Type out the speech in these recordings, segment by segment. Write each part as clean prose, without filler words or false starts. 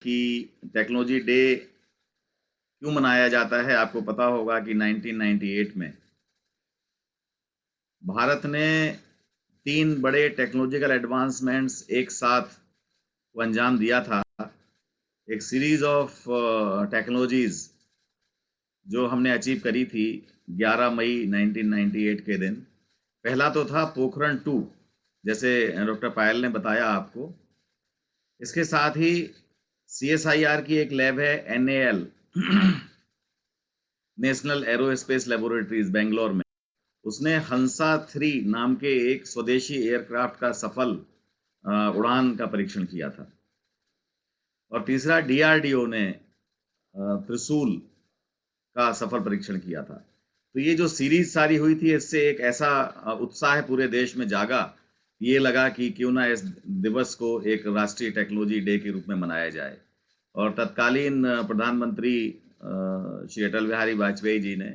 कि technology day क्यों मनाया जाता है। आपको पता होगा कि 1998 में भारत ने 3 बड़े टेक्नोलॉजिकल एडवांसमेंट्स एक साथ को अंजाम दिया था। एक सीरीज ऑफ टेक्नोलॉजीज जो हमने अचीव करी थी 11 मई 1998 के दिन। पहला तो था पोखरण 2, जैसे डॉक्टर पायल ने बताया आपको। इसके साथ ही CSIR की एक लैब है NAL national aerospace laboratories Bangalore में, उसने हंसा 3 नाम के एक स्वदेशी एयरक्राफ्ट का सफल उड़ान का परीक्षण किया था। और तीसरा DRDO ने त्रिशूल का सफल परीक्षण किया था। तो ये जो सीरीज सारी हुई थी, इससे एक ऐसा उत्साह पूरे देश में जागा, ये लगा कि क्यों ना इस दिवस को एक राष्ट्रीय टेक्नोलॉजी डे के रूप में मनाया जाए। और तत्कालीन प्रधानमंत्री श्री अटल बिहारी वाजपेयी जी ने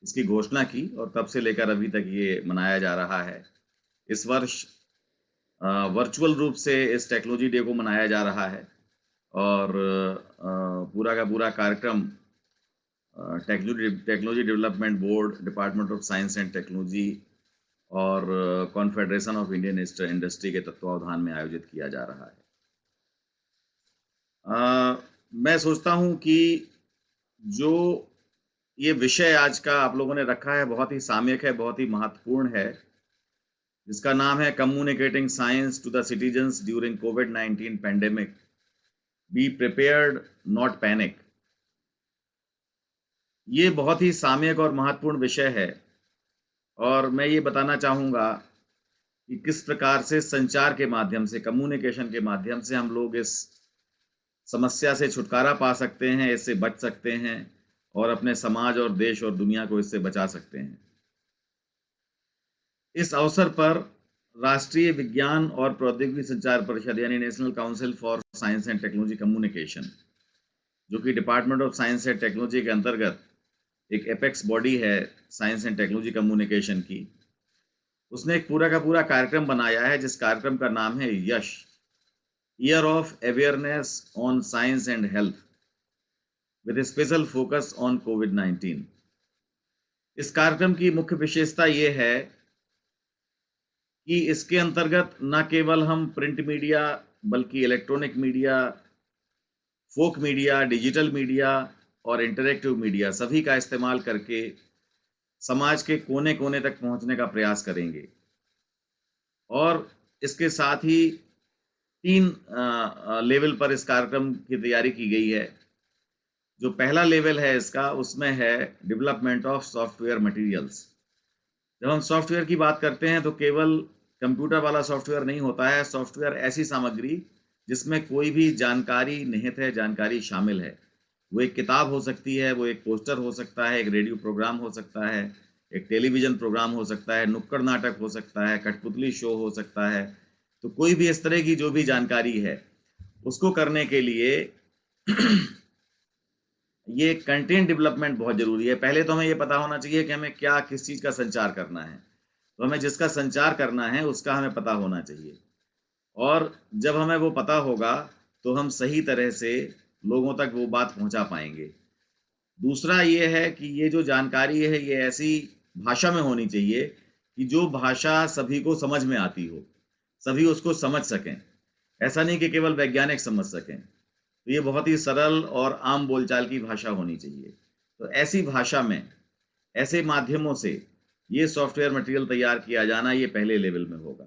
इसकी घोषणा की और तब से लेकर अभी तक ये मनाया जा रहा है। इस वर्ष वर्चुअल रूप से इस टेक्नोलॉजी डे को मनाया जा रहा है और पूरा का पूरा कार्यक्रम technology development board, department of science and technology और कॉन्फेडरेशन ऑफ इंडियन इंडस्ट्री के तत्वावधान में आयोजित किया जा रहा है। मैं सोचता हूं कि जो ये विषय आज का आप लोगों ने रखा है बहुत ही सामयिक है, बहुत ही महत्वपूर्ण है, जिसका नाम है communicating science to the citizens during कोविड-19 pandemic, be prepared not panic. ये बहुत ही सामयिक और महत्वपूर्ण विषय है और मैं ये बताना चाहूँगा कि किस प्रकार से संचार के माध्यम से, कम्युनिकेशन के माध्यम से हम लोग इस समस्या से छुटकारा पा सकते हैं, इससे बच सकते हैं और अपने समाज और देश और दुनिया को इससे बचा सकते हैं। इस अवसर पर राष्ट्रीय विज्ञान और प्रौद्योगिकी संचार परिषद यानी national council for science and technology communication, जो कि department of science and technology के अंतर्गत एक एपेक्स बॉडी है साइंस एंड टेक्नोलॉजी कम्युनिकेशन की, उसने एक पूरा का पूरा कार्यक्रम बनाया है जिस कार्यक्रम का नाम है YASH, year of awareness on science and health with special focus on कोविड-19। इस कार्यक्रम की मुख्य विशेषता ये है कि इसके अंतर्गत न केवल हम प्रिंट मीडिया बल्कि इलेक्ट्रॉनिक मीडिया, फोक मीडिया, डिजिटल मीडिया और इंटरैक्टिव मीडिया सभी का इस्तेमाल करके समाज के कोने कोने तक पहुंचने का प्रयास करेंगे। और इसके साथ ही 3 लेवल पर इस कार्यक्रम की तैयारी की गई है। जो पहला लेवल है इसका, उसमें है डेवलपमेंट ऑफ सॉफ्टवेयर मटेरियल्स। जब हम सॉफ्टवेयर की बात करते हैं तो केवल कंप्यूटर वाला सॉफ्टवेयर नहीं होता है। सॉफ्टवेयर ऐसी सामग्री जिसमें कोई भी जानकारी निहित है, जानकारी शामिल है। वो एक किताब हो सकती है, वो एक पोस्टर हो सकता है, एक रेडियो प्रोग्राम हो सकता है, एक टेलीविजन प्रोग्राम हो सकता है, नुक्कड़ नाटक हो सकता है, कठपुतली शो हो सकता है। तो कोई भी इस तरह की जो भी जानकारी है, उसको करने के लिए ये कंटेंट डेवलपमेंट बहुत जरूरी है। पहले तो हमें ये पता होना चाहिए कि हमें क्या, किस चीज का संचार करना है। तो हमें जिसका संचार करना है उसका हमें पता होना चाहिए और जब हमें वो पता होगा तो हम सही तरह से लोगों तक वो बात पहुंचा पाएंगे। दूसरा ये है कि ये जो जानकारी है ये ऐसी भाषा में होनी चाहिए कि जो भाषा सभी को समझ में आती हो, सभी उसको समझ सकें। ऐसा नहीं कि केवल वैज्ञानिक समझ सकें। तो ये बहुत ही सरल और आम बोलचाल की भाषा होनी चाहिए। तो ऐसी भाषा में, ऐसे माध्यमों से ये सॉफ्टवेयर मटेरियल तैयार किया जाना, ये पहले लेवल में होगा।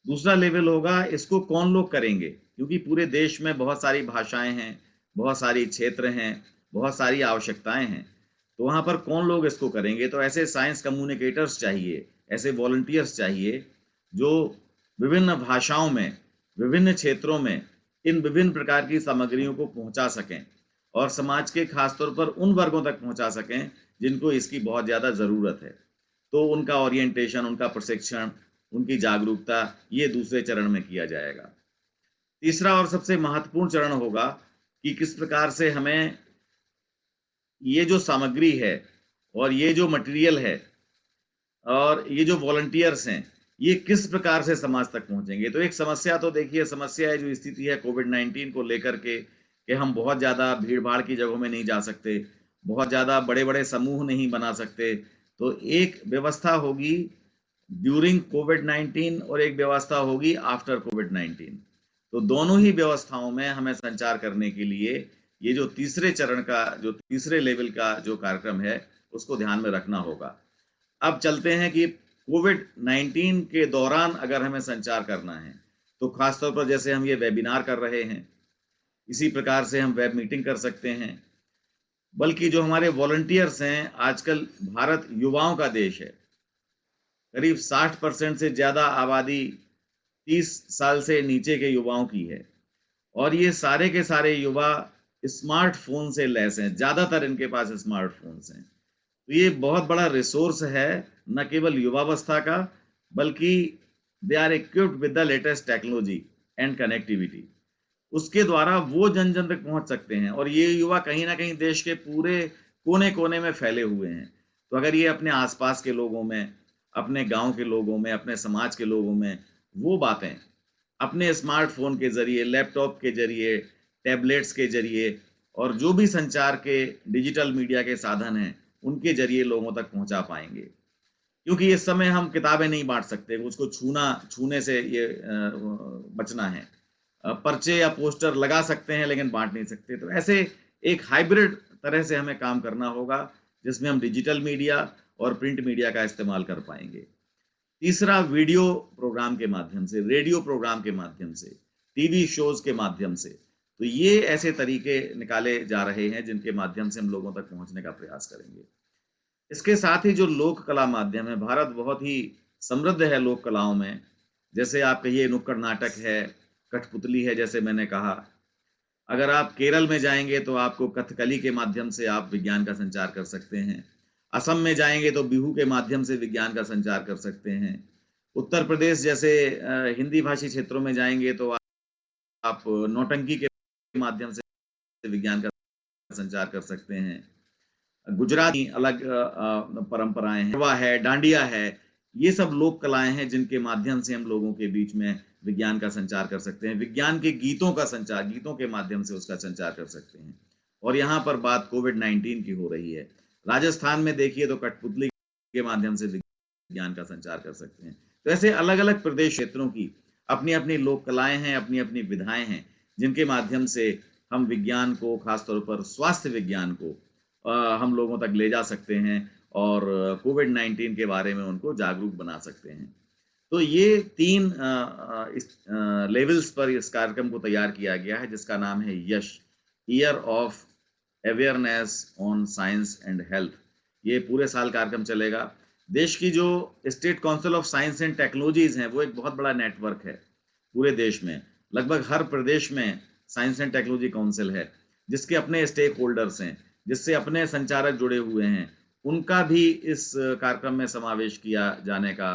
दूसरा लेवल होगा, इसको कौन लोग करेंगे, क्योंकि पूरे देश में बहुत सारी भाषाएं हैं, बहुत सारी क्षेत्र हैं, बहुत सारी आवश्यकताएं हैं। तो वहाँ पर कौन लोग इसको करेंगे? तो ऐसे साइंस कम्युनिकेटर्स चाहिए, ऐसे वॉलंटियर्स चाहिए जो विभिन्न भाषाओं में, विभिन्न क्षेत्रों में इन विभिन्न प्रकार की सामग्रियों को पहुंचा सकें और समाज के खासतौर पर उन वर्गों तक पहुंचा सकें जिनको इसकी बहुत ज़्यादा ज़रूरत है। तो उनका ओरिएंटेशन, उनका प्रशिक्षण, उनकी जागरूकता, ये दूसरे चरण में किया जाएगा। तीसरा और सबसे महत्वपूर्ण चरण होगा कि किस प्रकार से हमें ये जो सामग्री है और ये जो मटेरियल है और ये जो वॉलंटियर्स हैं, ये किस प्रकार से समाज तक पहुंचेंगे। तो एक समस्या तो देखिए, समस्या है जो स्थिति है कोविड-19 को लेकर के कि हम बहुत ज़्यादा भीड़-भाड़ की जगहों में नहीं जा सकते, बहुत ज़्यादा बड़े-बड़े समूह नहीं बना सकते। तो एक व्यवस्था होगी ड्यूरिंग कोविड-19 और एक व्यवस्था होगी आफ्टर कोविड-19। तो दोनों ही व्यवस्थाओं में हमें संचार करने के लिए ये जो तीसरे चरण का, जो तीसरे लेवल का जो कार्यक्रम है, उसको ध्यान में रखना होगा। अब चलते हैं कि कोविड-19 के दौरान अगर हमें संचार करना है, तो खासतौर पर जैसे हम ये वेबिनार कर रहे हैं, इसी प्रकार से हम वेब मीटिंग कर सकते हैं। बल्कि जो हमारे वॉलंटियर्स हैं, आजकल भारत युवाओं का देश है। करीब 60% से ज़्यादा आबादी 30 साल से नीचे के युवाओं की है और ये सारे के सारे युवा स्मार्टफ़ोन से लैस हैं, ज़्यादातर इनके पास स्मार्टफ़ोन्स हैं। तो ये बहुत बड़ा रिसोर्स है, न केवल युवावस्था का, बल्कि they are equipped with the latest technology and connectivity. उसके द्वारा वो जन-जन तक पहुँच सकते हैं और ये युवा कहीं न कहीं देश के पूरे कोने-कोने में फैले हुए हैं। तो अगर ये अपने आस-पास के लोगों में, अपने गाँव के लोगों में, अपने समाज के लोगों में वो बातें अपने स्मार्टफ़ोन के ज़रिए, लैपटॉप के ज़रिए, टैबलेट्स के ज़रिए और जो भी संचार के डिजिटल मीडिया के साधन हैं, उनके ज़रिए लोगों तक पहुँचा पाएँगे। क्योंकि इस समय हम किताबें नहीं बाँट सकते, उसको छूने से ये बचना है। पर्चे या पोस्टर लगा सकते हैं लेकिन बाँट नहीं सकते। तो ऐसे एक हाइब्रिड तरह से हमें काम करना होगा, जिसमें हम डिजिटल मीडिया और प्रिंट मीडिया का इस्तेमाल कर पाएँगे। तीसरा, वीडियो प्रोग्राम के माध्यम से, रेडियो प्रोग्राम के माध्यम से, टीवी शोज़ के माध्यम से। तो ये ऐसे तरीके निकाले जा रहे हैं जिनके माध्यम से हम लोगों तक पहुँचने का प्रयास करेंगे। इसके साथ ही जो लोक कला माध्यम है, भारत बहुत ही समृद्ध है लोक कलाओं में। जैसे आप कहिए नुक्कड़ नाटक है, कठपुतली है जैसे मैंने कहा। अगर आप केरल में जाएँगे तो आपको कथकली के माध्यम से आप विज्ञान का संचार कर सकते हैं। असम में जाएँगे तो बिहू के माध्यम से विज्ञान का संचार कर सकते हैं। उत्तर प्रदेश जैसे हिंदी भाषी क्षेत्रों में जाएँगे तो आप नौटंकी के माध्यम से विज्ञान का संचार कर सकते हैं। गुजरात की अलग परंपराएं हैं, गरबा है, डांडिया है, ये सब लोक कलाएं हैं जिनके माध्यम से हम लोगों के बीच में विज्ञान का संचार कर सकते हैं। विज्ञान के गीतों का संचार, गीतों के माध्यम से उसका संचार कर सकते हैं। और यहाँ पर बात कोविड-19 की हो रही है। राजस्थान में देखिए तो कठपुतली के माध्यम से विज्ञान का संचार कर सकते हैं। तो ऐसे अलग-अलग प्रदेश क्षेत्रों की अपनी-अपनी लोक कलाएं हैं, अपनी-अपनी विधाएं हैं, जिनके माध्यम से हम विज्ञान को, खासतौर पर स्वास्थ्य विज्ञान को हम लोगों तक ले जा सकते हैं और कोविड-19 के बारे में उनको जागरूक बना सकते हैं। तो ये 3 इस लेवल्स पर इस कार्यक्रम को तैयार किया गया है, जिसका नाम है YASH, year of awareness on science and health. ये पूरे साल कार्यक्रम चलेगा। देश की जो state council of science and technologies हैं, वो एक बहुत बड़ा नेटवर्क है पूरे देश में। लगभग हर प्रदेश में साइंस एंड टेक्नोलॉजी काउंसिल है, जिसके अपने स्टेक होल्डर्स हैं, जिससे अपने संचारक जुड़े हुए हैं। उनका भी इस कार्यक्रम में समावेश किया जाने का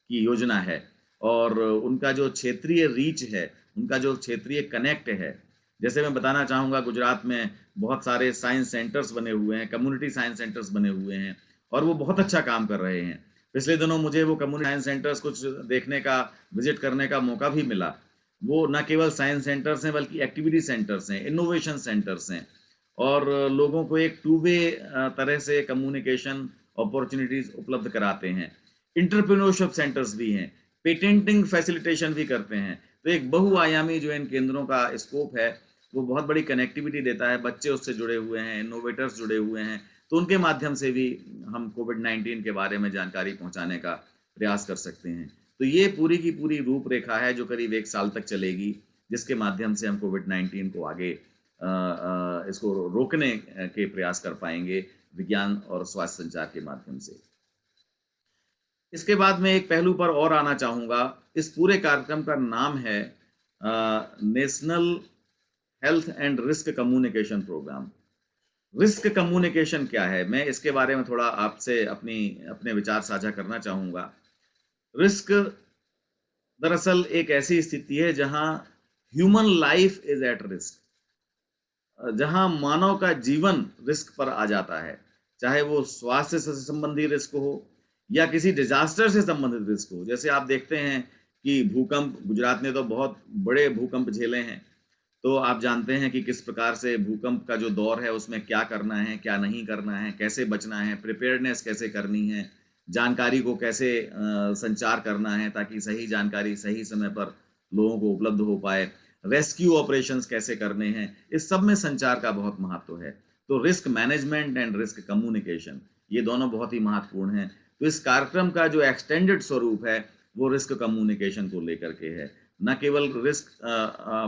की योजना है और उनका जो क्षेत्रीय रीच है, उनका जो क्षेत्रीय कनेक्ट है, जैसे मैं बताना चाहूँगा गुजरात में बहुत सारे साइंस सेंटर्स बने हुए हैं, कम्युनिटी साइंस सेंटर्स बने हुए हैं और वो बहुत अच्छा काम कर रहे हैं। पिछले दिनों मुझे वो कम्युनिटी साइंस सेंटर्स कुछ देखने का, विज़िट करने का मौका भी मिला। वो न केवल साइंस सेंटर्स हैं बल्कि एक्टिविटी सेंटर्स हैं, इनोवेशन सेंटर्स हैं और लोगों को एक टू वे तरह से कम्युनिकेशन अपॉर्चुनिटीज़ उपलब्ध कराते हैं। एंटरप्रेन्योरशिप सेंटर्स भी हैं, पेटेंटिंग फैसिलिटेशन भी करते हैं। तो एक बहुआयामी जो इन केंद्रों का स्कोप है, वो बहुत बड़ी कनेक्टिविटी देता है। बच्चे उससे जुड़े हुए हैं, इनोवेटर्स जुड़े हुए हैं, तो उनके माध्यम से भी हम कोविड-19 के बारे में जानकारी पहुंचाने का प्रयास कर सकते हैं। तो ये पूरी की पूरी रूपरेखा है जो करीब 1 साल तक चलेगी, जिसके माध्यम से हम कोविड-19 को आगे इसको रोकने के प्रयास कर पाएंगे विज्ञान और स्वास्थ्य संचार के माध्यम से। इसके बाद मैं एक पहलू पर और आना चाहूँगा। इस पूरे कार्यक्रम का नाम है national health and risk communication programme. Risk communication क्या है? मैं इसके बारे में थोड़ा आपसे अपने विचार साझा करना चाहूँगा। रिस्क दरअसल एक ऐसी स्थिति है जहाँ human life is at risk, जहाँ मानव का जीवन रिस्क पर आ जाता है, चाहे वो स्वास्थ्य से संबंधी रिस्क हो या किसी डिजास्टर से संबंधित रिस्क हो। जैसे आप देखते हैं कि भूकंप, गुजरात ने तो बहुत बड़े भूकंप झेले हैं, तो आप जानते हैं कि किस प्रकार से भूकंप का जो दौर है उसमें क्या करना है, क्या नहीं करना है, कैसे बचना है, प्रिपेयर्डनेस कैसे करनी है, जानकारी को कैसे संचार करना है ताकि सही जानकारी सही समय पर लोगों को उपलब्ध हो पाए, रेस्क्यू ऑपरेशंस कैसे करने हैं, इस सब में संचार का बहुत महत्व है। तो risk management and risk communication ये दोनों बहुत ही महत्वपूर्ण हैं। तो इस कार्यक्रम का जो एक्सटेंडेड स्वरूप है, वो रिस्क कम्युनिकेशन को लेकर के है। न केवल risk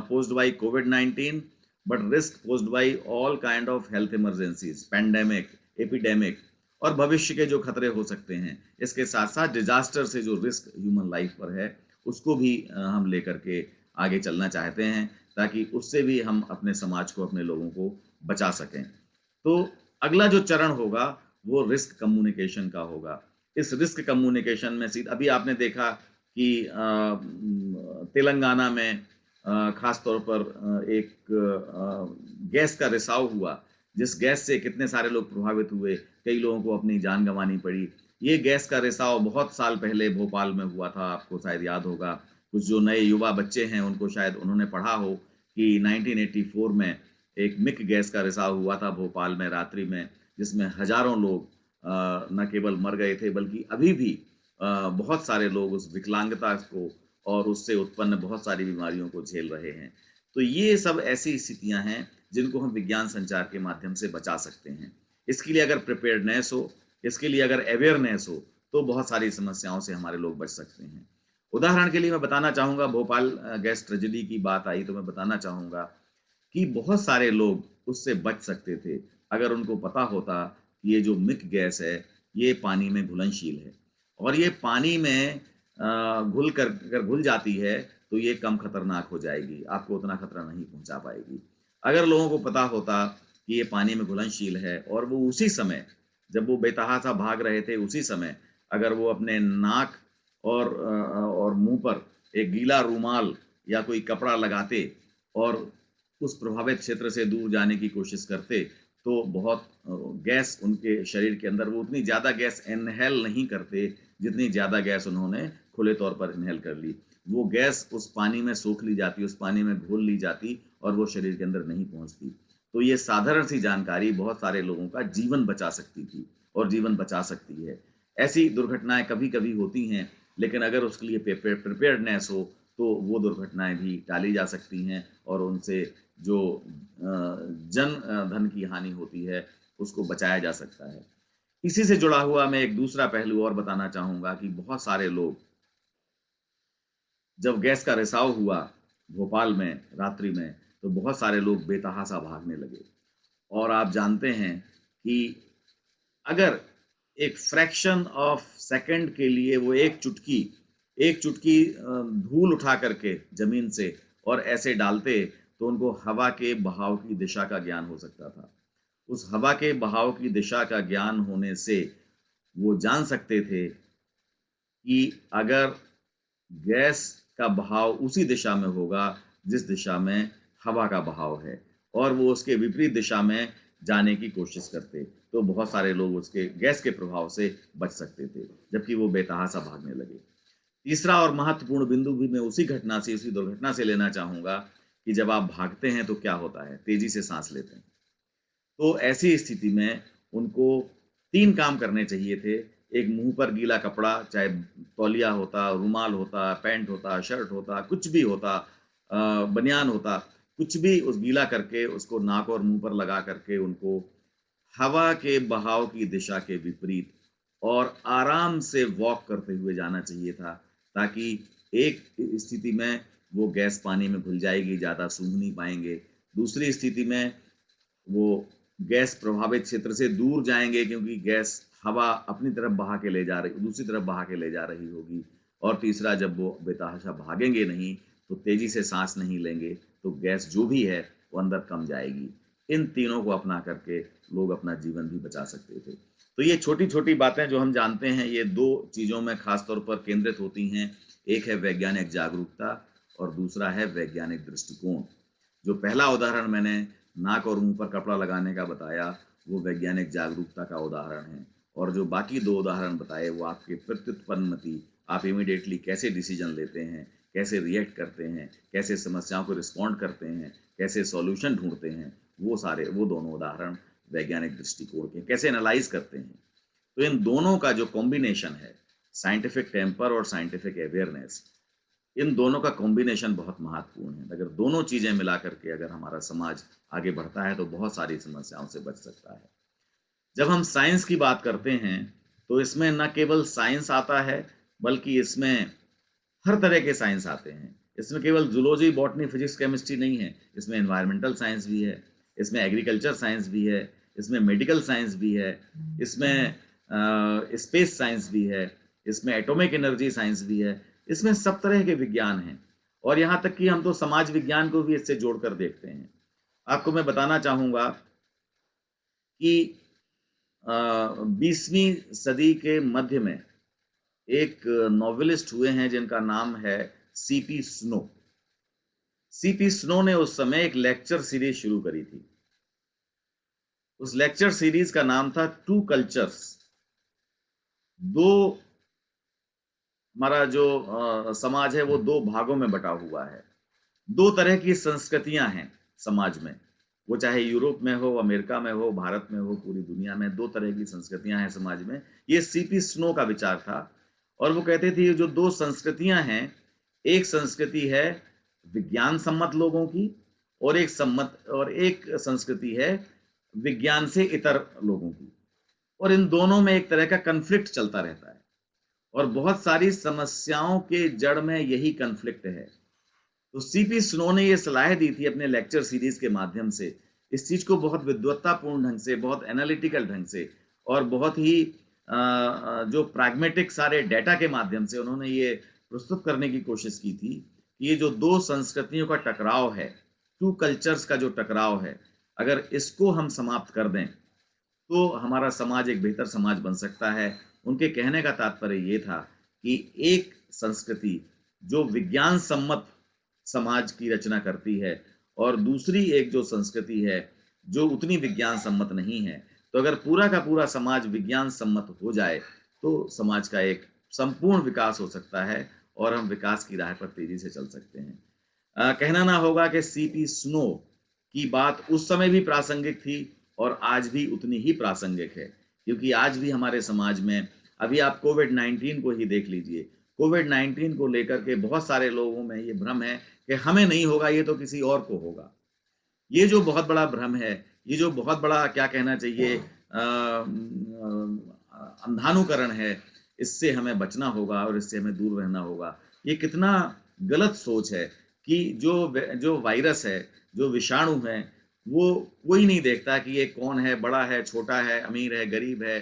posed by COVID-19, but risk posed by all kind of health emergencies, pandemic, epidemic और भविष्य के जो खतरे हो सकते हैं। इसके साथ साथ डिजास्टर से जो रिस्क ह्यूमन लाइफ पर है, उसको भी हम लेकर के आगे चलना चाहते हैं ताकि उससे भी हम अपने समाज को, अपने लोगों को बचा सकें। तो अगला जो चरण होगा वो रिस्क कम्युनिकेशन का होगा। इस रिस्क कम्युनिकेशन में अभी आपने देखा कि तेलंगाना में खास तौर पर एक गैस का रिसाव हुआ, जिस गैस से कितने सारे लोग प्रभावित हुए, कई लोगों को अपनी जान गंवानी पड़ी। ये गैस का रिसाव बहुत साल पहले भोपाल में हुआ था, आपको शायद याद होगा। कुछ जो नए युवा बच्चे हैं उनको शायद उन्होंने पढ़ा हो कि 1984 में एक मिक गैस का रिसाव हुआ था भोपाल में रात्रि में, जिसमें हजारों लोग न केवल मर गए थे बल्कि अभी भी बहुत सारे लोग उस विकलांगता को और उससे उत्पन्न बहुत सारी बीमारियों को झेल रहे हैं। तो ये सब ऐसी स्थितियां हैं जिनको हम विज्ञान संचार के माध्यम से बचा सकते हैं। इसके लिए अगर प्रिपेयर्डनेस हो, इसके लिए अगर अवेयरनेस हो, तो बहुत सारी समस्याओं से हमारे लोग बच सकते हैं। उदाहरण के लिए मैं बताना चाहूँगा, भोपाल गैस ट्रेजेडी की बात आई तो मैं बताना चाहूँगा कि बहुत सारे लोग उससे बच सकते थे, अगर उनको पता होता कि ये जो मिक गैस है, ये पानी में घुलनशील है और ये पानी में घुल कर अगर घुल जाती है, तो ये कम खतरनाक हो जाएगी, आपको उतना खतरा नहीं पहुँचा पाएगी। अगर लोगों को पता होता कि ये पानी में घुलनशील है और वो उसी समय, जब वो बेतहाशा भाग रहे थे, उसी समय अगर वो अपने नाक और मुँह पर एक गीला रुमाल या कोई कपड़ा लगाते और उस प्रभावित क्षेत्र से दूर जाने की कोशिश करते, तो बहुत गैस उनके शरीर के अंदर, वो उतनी ज़्यादा गैस इनहेल नहीं करते, जितनी ज़्यादा गैस उन्होंने खुले तौर पर इनहेल कर ली। वो गैस उस पानी में सोख ली जाती, उस पानी में घोल ली जाती और वो शरीर के अंदर नहीं पहुँचती। तो ये साधारण सी जानकारी बहुत सारे लोगों का जीवन बचा सकती थी और जीवन बचा सकती है। ऐसी दुर्घटनाएँ कभी-कभी होती हैं, लेकिन अगर उसके लिए प्रिपेयर्डनेस हो, तो वो दुर्घटनाएँ भी टाली जा सकती हैं और उनसे जो धन की हानि होती है, उसको बचाया जा सकता है। इसी से जुड़ा हुआ मैं एक दूसरा पहलू और बताना चाहूँगा कि बहुत सारे लोग, जब गैस का रिसाव हुआ भोपाल में रात्रि में, तो बहुत सारे लोग बेतहाशा भागने लगे और आप जानते हैं कि अगर एक फ्रैक्शन ऑफ सेकंड के लिए वो एक चुटकी धूल उठा करके ज़मीन से और ऐसे डालते, तो उनको हवा के बहाव की दिशा का ज्ञान हो सकता था। उस हवा के बहाव की दिशा का ज्ञान होने से वो जान सकते थे कि अगर गैस का बहाव उसी दिशा में होगा जिस दिशा में हवा का बहाव है और वो उसके विपरीत दिशा में जाने की कोशिश करते, तो बहुत सारे लोग उसके गैस के प्रभाव से बच सकते थे, जबकि वो बेतहाशा भागने लगे। तीसरा और महत्वपूर्ण बिंदु भी मैं उसी दुर्घटना से लेना चाहूँगा कि जब आप भागते हैं तो क्या होता है? तेज़ी से साँस लेते हैं। तो ऐसी स्थिति में उनको 3 काम करने चाहिए थे। एक, मुँह पर गीला कपड़ा, चाहे तौलिया होता, रुमाल होता, पैंट होता, शर्ट होता, कुछ भी होता, बनियान होता, कुछ भी उस गीला करके उसको नाक और मुँह पर लगा करके उनको हवा के बहाव की दिशा के विपरीत और आराम से वॉक करते हुए जाना चाहिए था, ताकि एक स्थिति में वो गैस पानी में घुल जाएगी, ज़्यादा सूंघ नहीं पाएँगे। दूसरी स्थिति में वो गैस प्रभावित क्षेत्र से दूर जाएँगे क्योंकि गैस हवा अपनी तरफ बहा के ले जा रही, दूसरी तरफ बहा के ले जा रही होगी। और तीसरा, जब वो बेतहाशा भागेंगे नहीं, तो तेज़ी से साँस नहीं लेंगे, तो गैस जो भी है, वो अंदर कम जाएगी। इन तीनों को अपना करके लोग अपना जीवन भी बचा सकते थे। तो ये छोटी-छोटी बातें जो हम जानते हैं, ये 2 चीज़ों में ख़ास तौर पर केंद्रित होती हैं। एक है वैज्ञानिक जागरूकता और दूसरा है वैज्ञानिक दृष्टिकोण। जो पहला उदाहरण मैंने नाक और मुँह पर कपड़ा लगाने का बताया, वो वैज्ञानिक जागरूकता का उदाहरण है और जो बाकी 2 उदाहरण बताए वो आपके प्रत्युत्पन्नमति, आप इमीडिएटली कैसे डिसीजन लेते हैं, कैसे रिएक्ट करते हैं, कैसे समस्याओं को रिस्पॉन्ड करते हैं, कैसे सॉल्यूशन ढूँढते हैं, वो दोनों उदाहरण वैज्ञानिक दृष्टिकोण के कैसे एनालाइज़ करते हैं। तो इन दोनों का जो कॉम्बिनेशन है, साइंटिफिक टेम्पर और साइंटिफिक अवेयरनेस, इन दोनों का कॉम्बिनेशन बहुत महत्वपूर्ण है। अगर दोनों चीज़ें मिला करके अगर हमारा समाज आगे बढ़ता है तो बहुत सारी समस्याओं से बच सकता है। जब हम साइंस की बात करते हैं तो इसमें न केवल साइंस आता है बल्कि इसमें हर तरह के साइंस आते हैं। इसमें केवल ज़ूलॉजी, बॉटनी, फिजिक्स, केमिस्ट्री नहीं है, इसमें एनवायरमेंटल साइंस भी है, इसमें एग्रीकल्चर साइंस भी है, इसमें मेडिकल साइंस भी है, इसमें स्पेस साइंस भी है, इसमें एटॉमिक एनर्जी साइंस भी है, इसमें सब तरह के विज्ञान हैं और यहाँ तक कि हम तो समाज विज्ञान को भी इससे जोड़कर देखते हैं। आपको मैं बताना चाहूँगा कि 20वीं सदी के मध्य में एक नॉवेलिस्ट हुए हैं जिनका नाम है सीपी स्नो। सीपी स्नो ने उस समय एक लेक्चर सीरीज शुरू करी थी। उस लेक्चर सीरीज का नाम था टू कल्चर्स। दो हमारा जो समाज है वो 2 भागों में बटा हुआ है। 2 तरह की संस्कृतियां हैं समाज में, वो चाहे यूरोप में हो, अमेरिका में हो, भारत में हो, पूरी दुनिया में 2 तरह की संस्कृतियां हैं समाज में। ये सीपी स्नो का विचार था और वो कहते थे जो 2 संस्कृतियां हैं, एक संस्कृति है विज्ञान सम्मत लोगों की और एक संस्कृति है विज्ञान से इतर लोगों की, और इन दोनों में एक तरह का कन्फ्लिक्ट चलता रहता है और बहुत सारी समस्याओं के जड़ में यही कन्फ्लिक्ट है। तो सीपी स्नो ने ये सलाह दी थी अपने लेक्चर सीरीज के माध्यम से, इस चीज को बहुत विद्वत्तापूर्ण ढंग से, बहुत एनालिटिकल ढंग से और बहुत ही जो प्रैग्मेटिक सारे डेटा के माध्यम से उन्होंने ये प्रस्तुत करने की कोशिश की थी कि ये जो 2 संस्कृतियों का टकराव है, 2 कल्चर्स का जो टकराव है, अगर इसको हम समाप्त कर दें तो हमारा समाज एक बेहतर समाज बन सकता है। उनके कहने का तात्पर्य ये था कि एक संस्कृति जो विज्ञान सम्मत समाज की रचना करती है और दूसरी एक जो संस्कृति है जो उतनी विज्ञान सम्मत नहीं है, तो अगर पूरा का पूरा समाज विज्ञान सम्मत हो जाए तो समाज का एक संपूर्ण विकास हो सकता है और हम विकास की राह पर तेजी से चल सकते हैं। कहना ना होगा कि सीपी स्नो की बात उस समय भी प्रासंगिक थी और आज भी उतनी ही प्रासंगिक है, क्योंकि आज भी हमारे समाज में, अभी आप कोविड-19 को ही देख लीजिए, कोविड-19 को लेकर के बहुत सारे लोगों में ये भ्रम है कि हमें नहीं होगा, ये तो किसी और को होगा। ये जो बहुत बड़ा भ्रम है, ये जो बहुत बड़ा क्या कहना चाहिए अंधानुकरण है, इससे हमें बचना होगा और इससे हमें दूर रहना होगा। ये कितना गलत सोच है कि जो वायरस है, जो विषाणु है, वो कोई नहीं देखता कि ये कौन है, बड़ा है, छोटा है, अमीर है, गरीब है,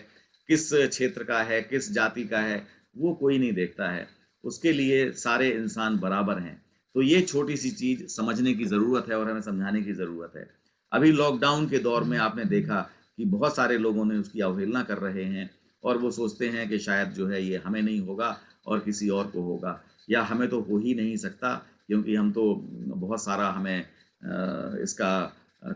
किस क्षेत्र का है, किस जाति का है, वो कोई नहीं देखता है। उसके लिए सारे इंसान बराबर हैं। तो ये छोटी-सी चीज़ समझने की ज़रूरत है और हमें समझाने की ज़रूरत है। अभी लॉकडाउन के दौर में आपने देखा कि बहुत सारे लोगों ने उसकी अवहेलना कर रहे हैं और वो सोचते हैं कि शायद जो है ये हमें नहीं होगा और किसी और को होगा, या हमें तो हो ही नहीं सकता क्योंकि हम तो बहुत सारा हमें इसका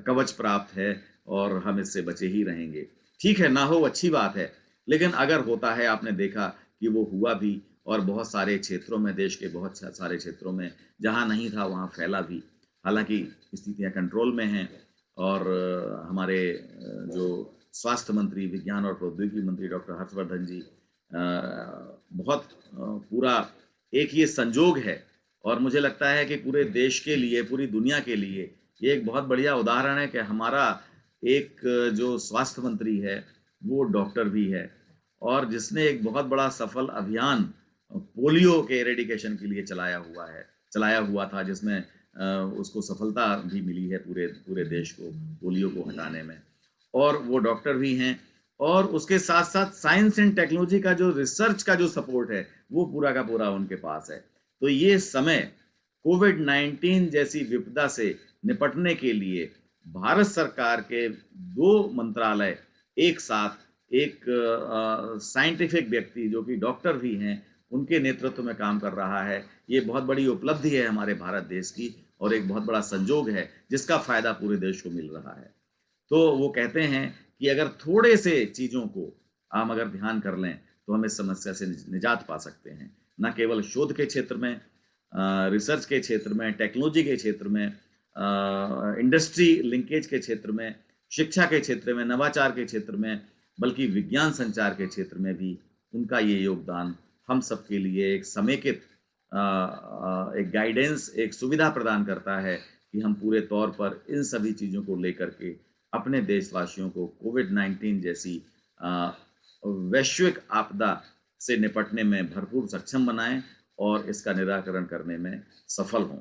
कवच प्राप्त है और हम इससे बचे ही रहेंगे। ठीक है, ना हो अच्छी बात है, लेकिन अगर होता है, आपने देखा कि वो हुआ भी और बहुत सारे क्षेत्रों में, देश के बहुत सारे क्षेत्रों में जहाँ नहीं था वहाँ फैला भी। हालाँकि स्थितियाँ कंट्रोल में हैं और हमारे जो स्वास्थ्य मंत्री, विज्ञान और प्रौद्योगिकी मंत्री डॉक्टर हर्षवर्धन जी बहुत पूरा एक ये संजोग है और मुझे लगता है कि पूरे देश के लिए, पूरी दुनिया के लिए ये एक बहुत बढ़िया उदाहरण है कि हमारा एक जो स्वास्थ्य मंत्री है, वो डॉक्टर भी है और जिसने एक बहुत बड़ा सफल अभियान पोलियो के एरेडिकेशन के लिए चलाया हुआ था, जिसमें उसको सफलता भी मिली है पूरे देश को पोलियो को हटाने में, और वो डॉक्टर भी हैं और उसके साथ-साथ साइंस एंड टेक्नोलॉजी का जो रिसर्च का जो सपोर्ट है, वो पूरा का पूरा उनके पास है। तो ये समय कोविड-19 जैसी विपदा से निपटने के लिए भारत सरकार के 2 मंत्रालय एक साथ, एक साइंटिफिक व्यक्ति जो कि डॉक्टर भी हैं, उनके नेतृत्व में काम कर रहा है। ये बहुत बड़ी उपलब्धि है हमारे भारत देश की और एक बहुत बड़ा संजोग है जिसका फ़ायदा पूरे देश को मिल रहा है। तो वो कहते हैं कि अगर थोड़े से चीज़ों को हम अगर ध्यान कर लें तो हम इस समस्या से निजात पा सकते हैं। न केवल शोध के क्षेत्र में, रिसर्च के क्षेत्र में, टेक्नोलॉजी के क्षेत्र में, इंडस्ट्री लिंकेज के क्षेत्र में, शिक्षा के क्षेत्र में, नवाचार के क्षेत्र में, बल्कि विज्ञान संचार के क्षेत्र में भी उनका ये योगदान हम सबके लिए एक समेकित एक गाइडेंस, एक सुविधा प्रदान करता है कि हम पूरे तौर पर इन सभी चीज़ों को लेकर के अपने देशवासियों को कोविड-19 जैसी वैश्विक आपदा से निपटने में भरपूर सक्षम बनाएं और इसका निराकरण करने में सफल हों।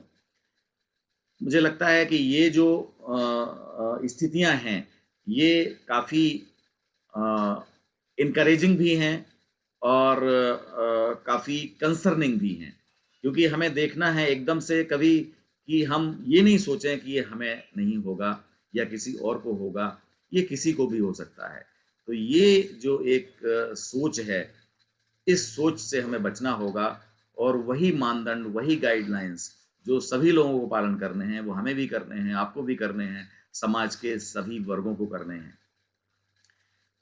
मुझे लगता है कि ये जो स्थितियां हैं, ये काफ़ी इनकरेजिंग भी हैं और काफ़ी कंसर्निंग भी हैं, क्योंकि हमें देखना है एकदम से कभी कि हम ये नहीं सोचें कि ये हमें नहीं होगा या किसी और को होगा, ये किसी को भी हो सकता है। तो ये जो एक सोच है, इस सोच से हमें बचना होगा और वही मानदंड, वही गाइडलाइंस जो सभी लोगों को पालन करने हैं, वो हमें भी करने हैं, आपको भी करने हैं, समाज के सभी वर्गों को करने हैं।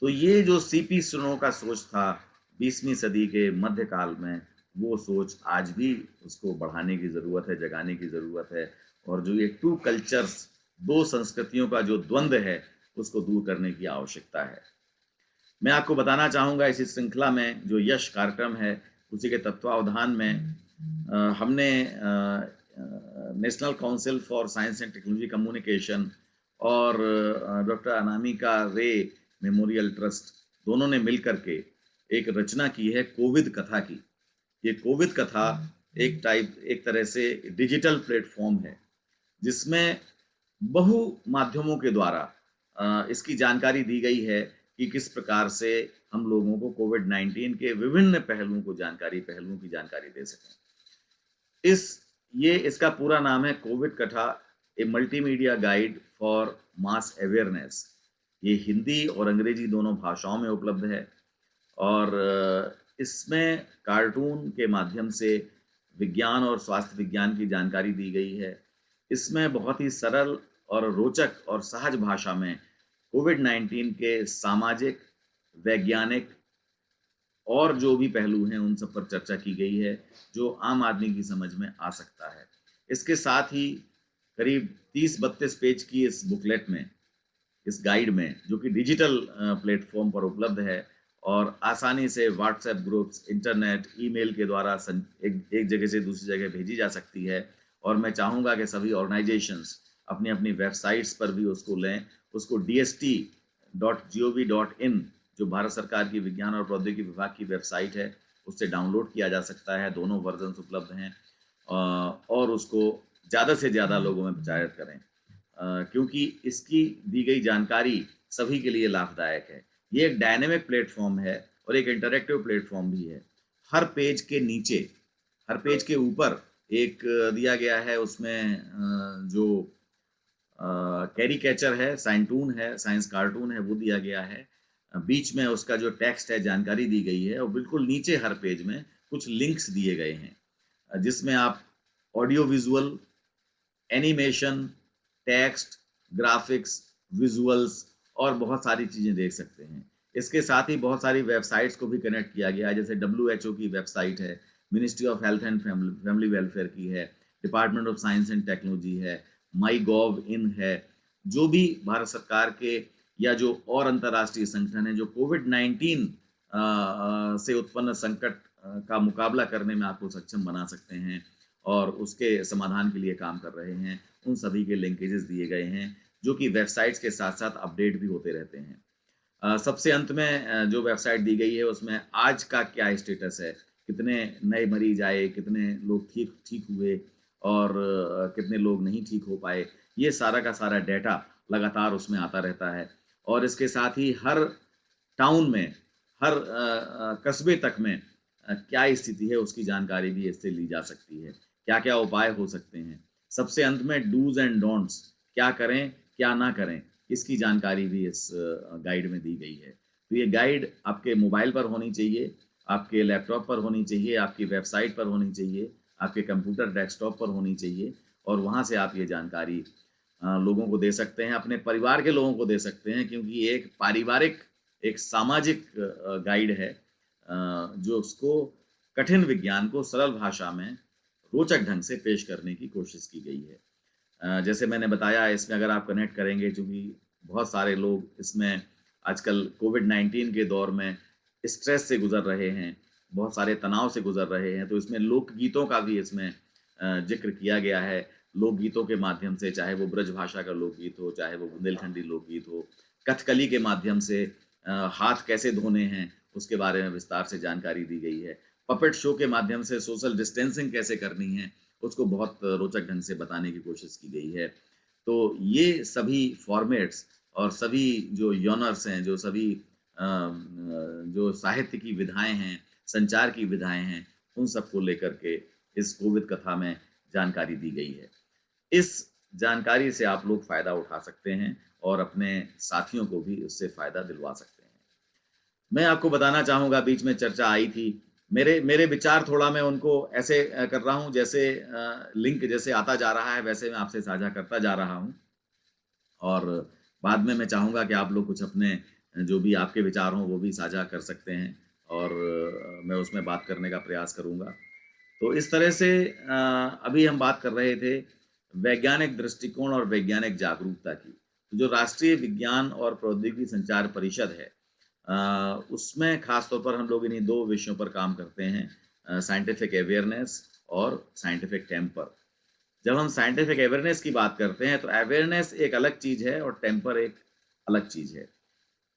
तो ये जो सीपी स्नो का सोच था 20वीं सदी के मध्यकाल में, वो सोच आज भी उसको बढ़ाने की ज़रूरत है, जगाने की ज़रूरत है और जो ये टू कल्चर्स, 2 संस्कृतियों का जो द्वंद्व है, उसको दूर करने की आवश्यकता है। मैं आपको बताना चाहूँगा इसी श्रृंखला में जो यश कार्यक्रम है, उसी के तत्वावधान में हमने national council for science and technology communication और डॉक्टर अनामिका रे मेमोरियल ट्रस्ट दोनों ने मिलकर के एक रचना की है कोविद कथा की। ये कोविद कथा एक तरह से डिजिटल प्लेटफॉर्म है, जिसमें बहु माध्यमों के द्वारा इसकी जानकारी दी गई है कि किस प्रकार से हम लोगों को कोविड-19 के विभिन्न पहलुओं की जानकारी दे सकें। इसका पूरा नाम है COVID Katha, a multimedia guide for mass awareness. ये हिंदी और अंग्रेजी दोनों भाषाओं में उपलब्ध है और इसमें कार्टून के माध्यम से विज्ञान और स्वास्थ्य विज्ञान की जानकारी दी गई है। इसमें बहुत ही सरल और रोचक और सहज भाषा में कोविड-19 के सामाजिक, वैज्ञानिक और जो भी पहलू हैं उन सब पर चर्चा की गई है, जो आम आदमी की समझ में आ सकता है। इसके साथ ही करीब 30-32 पेज की इस बुकलेट में, इस गाइड में, जो कि डिजिटल प्लेटफॉर्म पर उपलब्ध है और आसानी से व्हाट्सएप ग्रुप्स, इंटरनेट, ईमेल के द्वारा एक जगह से दूसरी जगह भेजी जा सकती है और मैं चाहूँगा कि सभी ऑर्गेनाइजेशंस अपनी वेबसाइट्स पर भी उसको लें। उसको dst.gov.in जो भारत सरकार की विज्ञान और प्रौद्योगिकी विभाग की वेबसाइट है, उससे डाउनलोड किया जा सकता है। दोनों वर्जन्स उपलब्ध हैं और उसको ज़्यादा से ज़्यादा लोगों में प्रचारित करें, क्योंकि इसकी दी गई जानकारी सभी के लिए लाभदायक है। ये एक डायनेमिक प्लेटफॉर्म है और एक इंटरैक्टिव प्लेटफॉर्म भी है। हर पेज के नीचे, हर पेज के ऊपर एक दिया गया है, उसमें जो कैरिकेचर है, साइंस कार्टून है, वो दिया गया है। बीच में उसका जो टेक्स्ट है, जानकारी दी गई है और बिल्कुल नीचे हर पेज में कुछ लिंक्स दिए गए हैं, जिसमें आप audio visual, animation, text, graphics, visuals और बहुत सारी चीज़ें देख सकते हैं। इसके साथ ही बहुत सारी वेबसाइट्स को भी कनेक्ट किया गया है, जैसे WHO की वेबसाइट है, ministry of health and family welfare की है, department of science and technology है, माई.गॉव.इन है। जो भी भारत सरकार के या जो और अंतर्राष्ट्रीय संगठन है जो कोविड-19 से उत्पन्न संकट का मुकाबला करने में आपको सक्षम बना सकते हैं और उसके समाधान के लिए काम कर रहे हैं, उन सभी के लिंकेजेस दिए गए हैं, जो कि वेबसाइट्स के साथ-साथ अपडेट भी होते रहते हैं। सबसे अंत में जो वेबसाइट दी गई है, उसमें आज का क्या स्टेटस है, कितने नए मरीज आए, कितने लोग ठीक हुए और कितने लोग नहीं ठीक हो पाए, ये सारा का सारा डेटा लगातार उसमें आता रहता है और इसके साथ ही हर टाउन में, हर कस्बे तक में क्या स्थिति है, उसकी जानकारी भी इससे ली जा सकती है। क्या-क्या उपाय हो सकते हैं। सबसे अंत में डूज़ एंड डोंट्स, क्या करें, क्या ना करें, इसकी जानकारी भी इस गाइड में दी गई है। तो ये गाइड आपके मोबाइल पर होनी चाहिए, आपके लैपटॉप पर होनी चाहिए, आपकी वेबसाइट पर होनी चाहिए, आपके कंप्यूटर डेस्कटॉप पर होनी चाहिए और वहाँ से आप ये जानकारी लोगों को दे सकते हैं, अपने परिवार के लोगों को दे सकते हैं, क्योंकि एक पारिवारिक एक सामाजिक गाइड है जो उसको कठिन विज्ञान को सरल भाषा में रोचक ढंग से पेश करने की कोशिश की गई है। जैसे मैंने बताया इसमें अगर आप कनेक्ट करेंगे, चूँकि बहुत सारे लोग इसमें आजकल कोविड-19 के दौर में स्ट्रेस से गुज़र रहे हैं, बहुत सारे तनाव से गुज़र रहे हैं, तो इसमें लोकगीतों का भी इसमें ज़िक्र किया गया है। लोकगीतों के माध्यम से, चाहे वो ब्रज भाषा का लोकगीत हो, चाहे वो बुंदेलखंडी लोकगीत हो, कथकली के माध्यम से हाथ कैसे धोने हैं, उसके बारे में विस्तार से जानकारी दी गई है। पपेट शो के माध्यम से सोशल डिस्टेंसिंग कैसे करनी है, उसको बहुत रोचक ढंग से बताने की कोशिश की गई है। तो ये सभी फॉर्मेट्स और सभी जो जॉनर्स हैं, जो सभी जो साहित्य की विधाएँ हैं, संचार की विधाएँ हैं, उन सबको लेकर के इस कोविद कथा में जानकारी दी गई है। इस जानकारी से आप लोग फ़ायदा उठा सकते हैं और अपने साथियों को भी उससे फ़ायदा दिलवा सकते हैं। मैं आपको बताना चाहूँगा, बीच में चर्चा आई थी, मेरे मेरे विचार थोड़ा मैं उनको ऐसे कर रहा हूँ जैसे लिंक जैसे आता जा रहा है वैसे मैं आपसे साझा करता जा रहा हूँ। और बाद में मैं चाहूँगा कि आप लोग कुछ अपने जो भी आपके विचार हों वो भी साझा कर सकते हैं और मैं उसमें बात करने का प्रयास करूँगा। तो इस तरह से अभी हम बात कर रहे थे वैज्ञानिक दृष्टिकोण और वैज्ञानिक जागरूकता की। तो जो राष्ट्रीय विज्ञान और प्रौद्योगिकी संचार परिषद है उसमें ख़ास तौर पर हम लोग इन्हीं 2 विषयों पर काम करते हैं, साइंटिफिक अवेयरनेस और साइंटिफिक टेम्पर। जब हम साइंटिफिक अवेयरनेस की बात करते हैं तो अवेयरनेस एक अलग चीज़ है और टेम्पर एक अलग चीज़ है।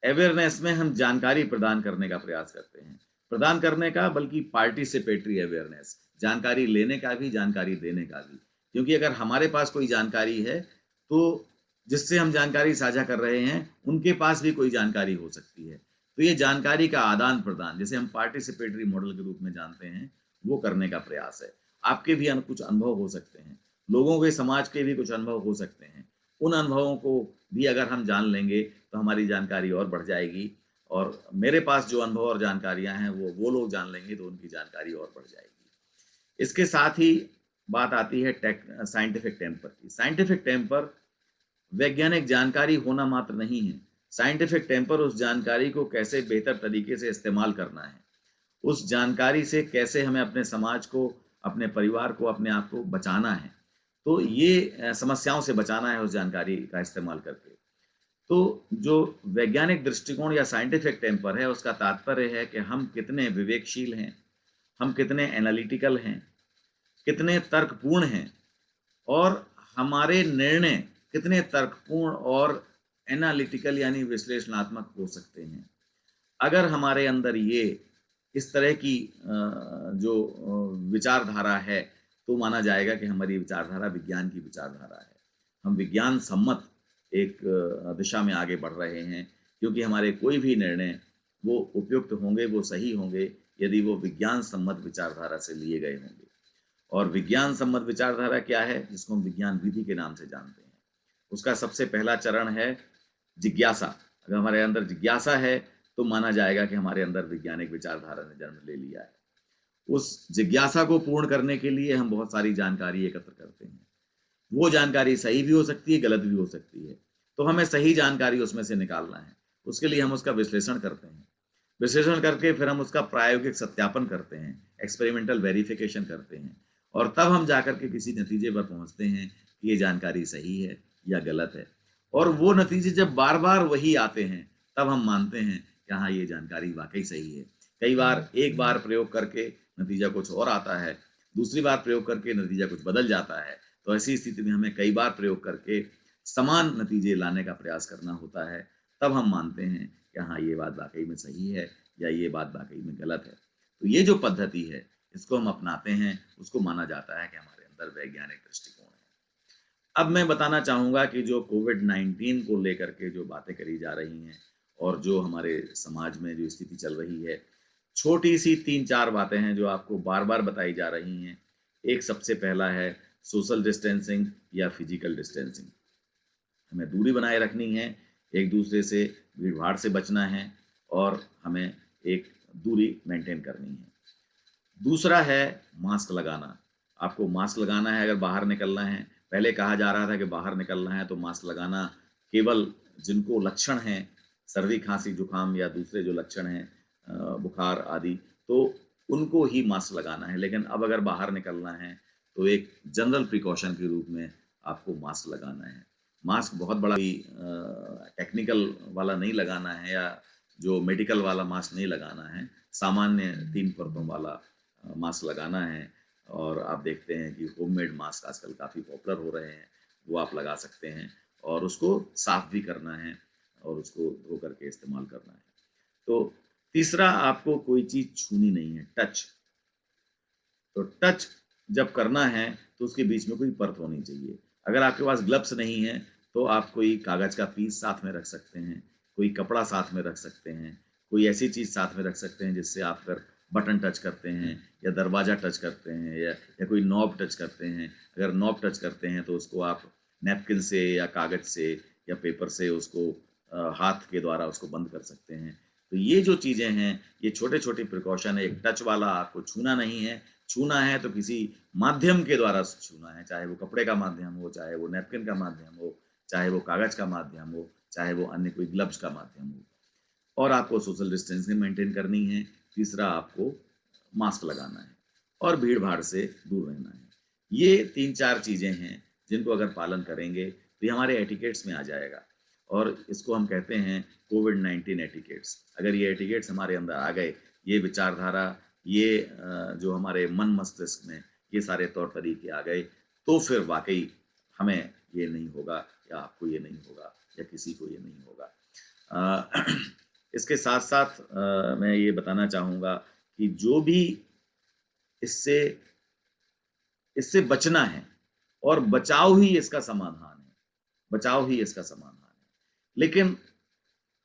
अवेयरनेस में हम जानकारी प्रदान करने का प्रयास करते हैं। प्रदान करने का बल्कि पार्टिसिपेटरी अवेयरनेस, जानकारी लेने का भी, जानकारी देने का भी। क्योंकि अगर हमारे पास कोई जानकारी है, तो जिससे हम जानकारी साझा कर रहे हैं, उनके पास भी कोई जानकारी हो सकती है। तो ये जानकारी का आदान-प्रदान, जिसे हम पार्टिसिपेटरी मॉडल के रूप में जानते हैं, वो करने का प्रयास है। आपके भी कुछ अनुभव हो सकते हैं, लोगों के, समाज के भी कुछ अनुभव हो सकते हैं। उन अनुभवों को भी अगर हम जान लेंगे, तो हमारी जानकारी और बढ़ जाएगी और मेरे पास जो अनुभव और जानकारियाँ हैं, वो लोग जान लेंगे तो उनकी जानकारी और बढ़ जाएगी। इसके साथ ही बात आती है साइंटिफिक टेम्पर की। साइंटिफिक टेम्पर वैज्ञानिक जानकारी होना मात्र नहीं है। साइंटिफिक टेम्पर उस जानकारी को कैसे बेहतर तरीके से इस्तेमाल करना है। उस जानकारी से कैसे हमें अपने समाज को, अपने परिवार को, अपने आप को बचाना है। तो ये समस्याओं से बचाना है उस जानकारी का इस्तेमाल करके। तो जो वैज्ञानिक दृष्टिकोण या साइंटिफिक टेम्पर है, उसका तात्पर्य है कि हम कितने विवेकशील हैं, हम कितने एनालिटिकल हैं, कितने तर्कपूर्ण हैं और हमारे निर्णय कितने तर्कपूर्ण और एनालिटिकल यानी विश्लेषणात्मक हो सकते हैं। अगर हमारे अंदर ये इस तरह की जो विचारधारा है, तो माना जाएगा कि हमारी विचारधारा विज्ञान की विचारधारा है। हम विज्ञान सम्मत एक दिशा में आगे बढ़ रहे हैं, क्योंकि हमारे कोई भी निर्णय वो उपयुक्त होंगे, वो सही होंगे, यदि वो विज्ञान सम्मत विचारधारा से लिए गए होंगे। और विज्ञान सम्मत विचारधारा क्या है, जिसको हम विज्ञान विधि के नाम से जानते हैं। उसका सबसे पहला चरण है जिज्ञासा। अगर हमारे अंदर जिज्ञासा है, तो माना जाएगा कि हमारे अंदर वैज्ञानिक विचारधारा ने जन्म ले लिया है। उस जिज्ञासा को पूर्ण करने के लिए हम बहुत सारी जानकारी एकत्र करते हैं। वो जानकारी सही भी हो सकती है, गलत भी हो सकती है। तो हमें सही जानकारी उसमें से निकालना है। उसके लिए हम उसका विश्लेषण करते हैं। विश्लेषण करके फिर हम उसका प्रायोगिक सत्यापन करते हैं, एक्सपेरिमेंटल वेरिफिकेशन करते हैं और तब हम जाकर के किसी नतीजे पर पहुँचते हैं कि ये जानकारी सही है या गलत है। और वो नतीजे जब बार-बार वही आते हैं, तब हम मानते हैं कि हाँ, ये जानकारी वाक़ई सही है। कई बार एक बार प्रयोग करके नतीजा कुछ और आता है, दूसरी बार प्रयोग करके नतीजा कुछ बदल जाता है। तो ऐसी स्थिति में हमें कई बार प्रयोग करके समान नतीजे लाने का प्रयास करना होता है, तब हम मानते हैं कि हाँ, ये बात वाक़ई में सही है या ये बात वाक़ई में गलत है। तो ये जो पद्धति है, इसको हम अपनाते हैं, उसको माना जाता है कि हमारे अंदर वैज्ञानिक दृष्टिकोण है। अब मैं बताना चाहूँगा कि जो कोविड-19 को लेकर के जो बातें करी जा रही हैं और जो हमारे समाज में जो स्थिति चल रही है, छोटी-सी 3-4 बातें हैं जो आपको बार-बार बताई जा रही हैं। एक सबसे पहला है सोशल डिस्टेंसिंग या फिजिकल डिस्टेंसिंग। हमें दूरी बनाए रखनी है, एक-दूसरे से भीड़-भाड़ से बचना है और हमें एक दूरी मेंटेन करनी है। दूसरा है मास्क लगाना। आपको मास्क लगाना है अगर बाहर निकलना है। पहले कहा जा रहा था कि बाहर निकलना है तो मास्क लगाना केवल जिनको लक्षण हैं सर्दी, खांसी, जुकाम या दूसरे जो लक्षण हैं बुखार आदि, तो उनको ही मास्क लगाना है। लेकिन अब अगर बाहर निकलना है तो एक जनरल प्रिकॉशन के रूप में आपको मास्क लगाना है। मास्क बहुत बड़ा भी टेक्निकल वाला नहीं लगाना है या जो मेडिकल वाला मास्क नहीं लगाना है, सामान्य 3 परतों वाला मास्क लगाना है। और आप देखते हैं कि होममेड मास्क आजकल काफ़ी पॉपुलर हो रहे हैं, वो आप लगा सकते हैं और उसको साफ भी करना है और उसको धो करके इस्तेमाल करना है। तो तीसरा, आपको कोई चीज़ छूनी नहीं है, टच। तो टच जब करना है तो उसके बीच में कोई परत होनी चाहिए। अगर आपके पास ग्लव्स नहीं है तो आप कोई कागज़ का पीस साथ में रख सकते हैं, कोई कपड़ा साथ में रख सकते हैं, कोई ऐसी चीज़ साथ में रख सकते हैं जिससे आप अगर बटन टच करते हैं या दरवाज़ा टच करते हैं या कोई नॉब टच करते हैं, अगर नॉब टच करते हैं तो उसको आप नैपकिन से या कागज़ से या पेपर से उसको हाथ के द्वारा उसको बंद कर सकते हैं। तो ये जो चीज़ें हैं, ये छोटे-छोटे प्रिकॉशन है। एक टच वाला, आपको छूना नहीं है। छूना है तो किसी माध्यम के द्वारा छूना है, चाहे वो कपड़े का माध्यम हो, चाहे वो नैपकिन का माध्यम हो, चाहे वो कागज़ का माध्यम हो, चाहे वो अन्य कोई ग्लव्स का माध्यम हो। और आपको सोशल डिस्टेंसिंग मेंटेन करनी है। तीसरा, आपको मास्क लगाना है और भीड़-भाड़ से दूर रहना है। ये 3-4 चीज़ें हैं जिनको अगर पालन करेंगे तो ये हमारे एटिकेट्स में आ जाएगा और इसको हम कहते हैं कोविड-19 एटिकेट्स। अगर ये एटिकेट्स हमारे अंदर आ गए, ये विचारधारा, ये जो हमारे मन मस्तिष्क में ये सारे तौर तरीके आ गए, तो फिर वाक़ई हमें ये नहीं होगा या आपको ये नहीं होगा या किसी को ये नहीं होगा। अ, इसके साथ-साथ मैं ये बताना चाहूँगा कि जो भी इससे इससे बचना है और बचाव ही इसका समाधान है, बचाव ही इसका समाधान है। लेकिन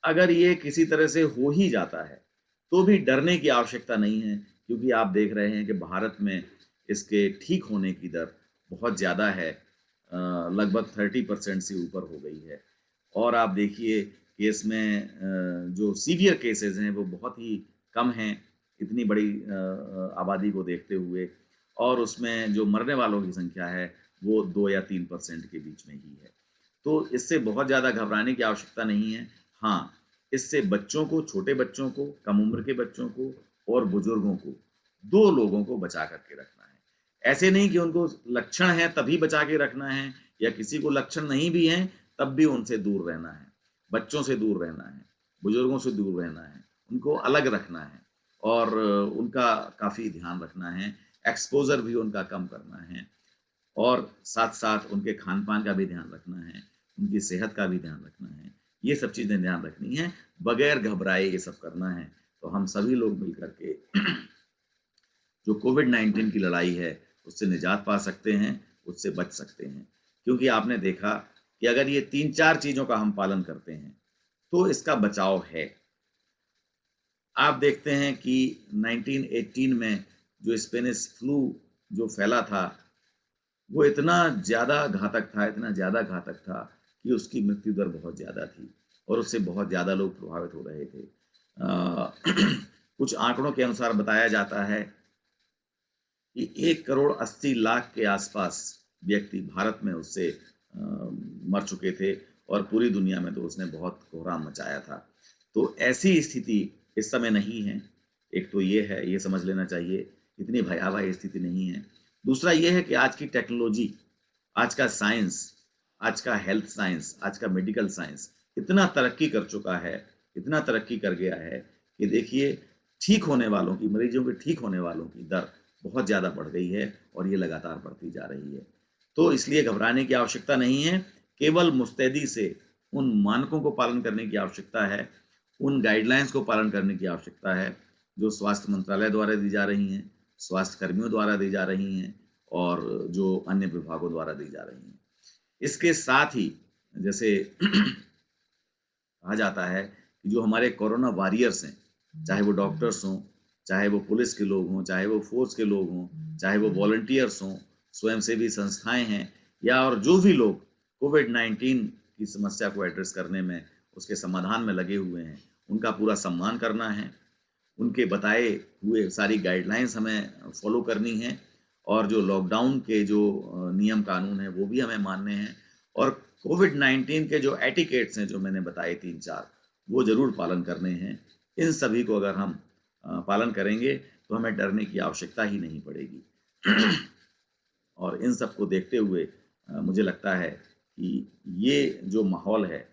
अगर ये किसी तरह से हो ही जाता है, तो भी डरने की आवश्यकता नहीं है, क्योंकि आप देख रहे हैं कि भारत में इसके ठीक होने की दर बहुत ज़्यादा है, लगभग 30% से ऊपर हो गई है। और आप देखिए कि इसमें जो सीवियर केसेज़ हैं, वो बहुत ही कम हैं, इतनी बड़ी आबादी को देखते हुए, और उसमें जो मरने वालों की संख्या है, वो 2 या 3% के बीच में ही है। तो इससे बहुत ज़्यादा घबराने की आवश्यकता नहीं है। हाँ, इससे बच्चों को, छोटे बच्चों को, कम उम्र के बच्चों को और बुजुर्गों को, 2 लोगों को बचा कर के रखना है। ऐसे नहीं कि उनको लक्षण हैं तभी बचा के रखना है, या किसी को लक्षण नहीं भी हैं तब भी उनसे दूर रहना है। बच्चों से दूर रहना है, बुजुर्गों से दूर रहना है, उनको अलग रखना है और उनका काफ़ी ध्यान रखना है, एक्सपोज़र भी उनका कम करना है और साथ-साथ उनके खान-पान का भी ध्यान रखना है, उनकी सेहत का भी ध्यान रखना है। ये सब चीज़ें ध्यान रखनी हैं, बगैर घबराए ये सब करना है। तो हम सभी लोग मिल कर के जो कोविड-19 की लड़ाई है, उससे निजात पा सकते हैं, उससे बच सकते हैं। क्योंकि आपने देखा कि अगर ये 3-4 चीज़ों का हम पालन करते हैं, तो इसका बचाव है। आप देखते हैं कि 1918 में जो स्पेनिश फ्लू जो फैला था, वो इतना ज़्यादा घातक था, इतना ज़्यादा घातक था कि उसकी मृत्यु दर बहुत ज़्यादा थी और उससे बहुत ज़्यादा लोग प्रभावित हो रहे थे। कुछ आंकड़ों के अनुसार बताया जाता है कि 1 करोड़ 80 लाख के आसपास व्यक्ति भारत में उससे मर चुके थे और पूरी दुनिया में तो उसने बहुत कोहराम मचाया था। तो ऐसी स्थिति इस समय नहीं है। एक तो ये है, ये समझ लेना चाहिए, इतनी भयावह स्थिति नहीं है। दूसरा ये है कि आज की टेक्नोलॉजी, आज का साइंस, आज का हेल्थ साइंस, आज का मेडिकल साइंस इतना तरक्की कर चुका है, इतना तरक्की कर गया है कि देखिए, ठीक होने वालों की, मरीजों के ठीक होने वालों की दर बहुत ज़्यादा बढ़ गई है और ये लगातार बढ़ती जा रही है। तो इसलिए घबराने की आवश्यकता नहीं है, केवल मुस्तैदी से उन मानकों को पालन करने की आवश्यकता है, उन गाइडलाइंस को पालन करने की आवश्यकता है, जो स्वास्थ्य मंत्रालय द्वारा दी जा रही हैं, स्वास्थ्य कर्मियों द्वारा दी जा रही हैं और जो अन्य विभागों द्वारा दी जा रही हैं। इसके साथ ही जैसे कहा जाता है कि जो हमारे कोरोना वॉरियर्स हैं, चाहे वो डॉक्टर्स हों, चाहे वो पुलिस के लोग हों, चाहे वो फ़ोर्स के लोग हों, चाहे वो वॉलंटियर्स हों, स्वयंसेवी संस्थाएँ हैं या और जो भी लोग कोविड-19 की समस्या को एड्रेस करने में, उसके समाधान में लगे हुए हैं, उनका पूरा सम्मान करना है। उनके बताए हुए सारी गाइडलाइंस हमें फ़ॉलो करनी है और जो लॉकडाउन के जो नियम कानून हैं, वो भी हमें मानने हैं और कोविड-19 के जो एटिकेट्स हैं, जो मैंने बताए 3-4, वो जरूर पालन करने हैं। इन सभी को अगर हम पालन करेंगे तो हमें डरने की आवश्यकता ही नहीं पड़ेगी। और इन सब को देखते हुए मुझे लगता है कि ये जो माहौल है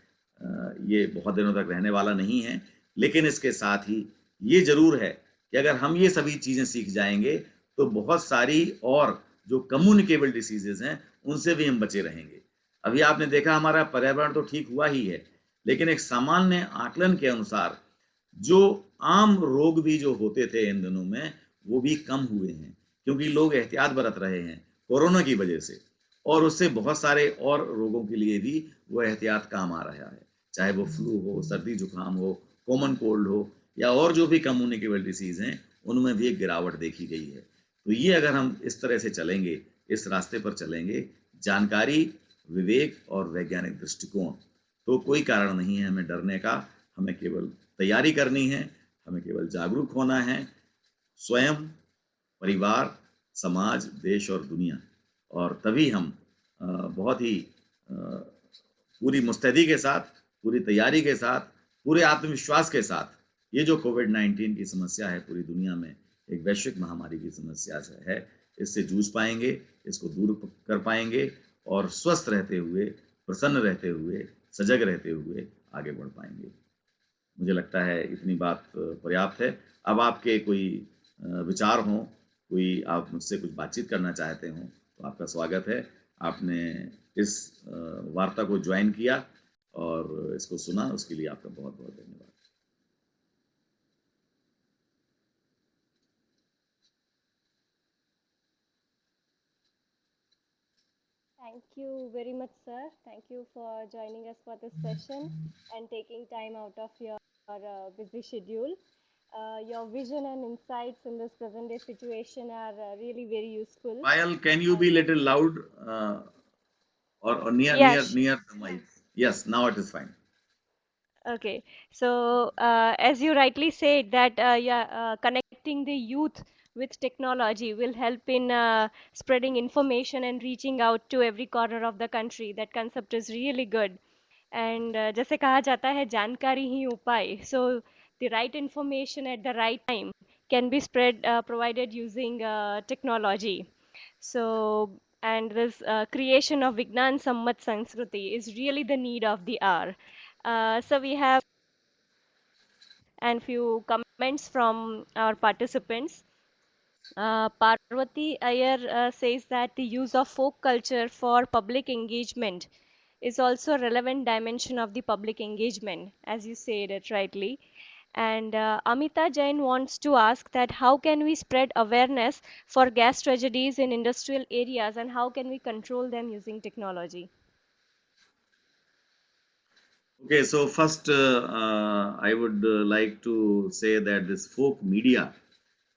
ये बहुत दिनों तक रहने वाला नहीं है, लेकिन इसके साथ ही ये ज़रूर है कि अगर हम ये सभी चीज़ें सीख जाएंगे तो बहुत सारी और जो कम्युनिकेबल डिसीजेज हैं उनसे भी हम बचे रहेंगे। अभी आपने देखा हमारा पर्यावरण तो ठीक हुआ ही है, लेकिन एक सामान्य आकलन के अनुसार जो आम रोग भी जो होते थे इन दिनों में वो भी कम हुए हैं, क्योंकि लोग एहतियात बरत रहे हैं कोरोना की वजह से, और उससे बहुत सारे और रोगों के लिए भी वो एहतियात काम आ रहा है, चाहे वो फ्लू हो, सर्दी जुकाम हो, कॉमन कोल्ड हो, या और जो भी कम्युनिकेबल डिसीज हैं उनमें भी एक गिरावट देखी गई है। तो ये अगर हम इस तरह से चलेंगे, इस रास्ते पर चलेंगे, जानकारी, विवेक और वैज्ञानिक दृष्टिकोण, तो कोई कारण नहीं है हमें डरने का। हमें केवल तैयारी करनी है, हमें केवल जागरूक होना है, स्वयं, परिवार, समाज, देश और दुनिया, और तभी हम बहुत ही पूरी मुस्तैदी के साथ, पूरी तैयारी के साथ, पूरे आत्मविश्वास के साथ ये जो कोविड-19 की समस्या है पूरी दुनिया में, एक वैश्विक महामारी की समस्या है, इससे जूझ पाएंगे, इसको दूर कर पाएंगे और स्वस्थ रहते हुए, प्रसन्न रहते हुए, सजग रहते हुए आगे बढ़ पाएंगे। मुझे लगता है इतनी बात पर्याप्त है। अब आपके कोई विचार हों, कोई आप मुझसे कुछ बातचीत करना चाहते हों, तो आपका स्वागत है। आपने इस वार्ता को ज्वाइन किया और इसको सुना, उसके लिए आपका बहुत-बहुत धन्यवाद। Thank you very much, sir. Thank you for joining us for this session and taking time out of your busy schedule. Your vision and insights in this present day situation are really very useful. Payal, can you be And little loud or near yes, the mic? Yes, now it is fine. okay. So, as you rightly said, that yeah, connecting the youth with technology will help in spreading information and reaching out to every corner of the country. That concept is really good. And जैसे कहा जाता है जानकारी ही उपाय, so the right information at the right time can be spread provided using technology. So, and this creation of Vignan Sammat Sanskriti is really the need of the hour. So we have and few comments from our participants. Parvati Iyer says that the use of folk culture for public engagement is also a relevant dimension of the public engagement, as you said it rightly. And Amita Jain wants to ask that how can we spread awareness for gas tragedies in industrial areas and how can we control them using technology? Okay, so first I would like to say that this folk media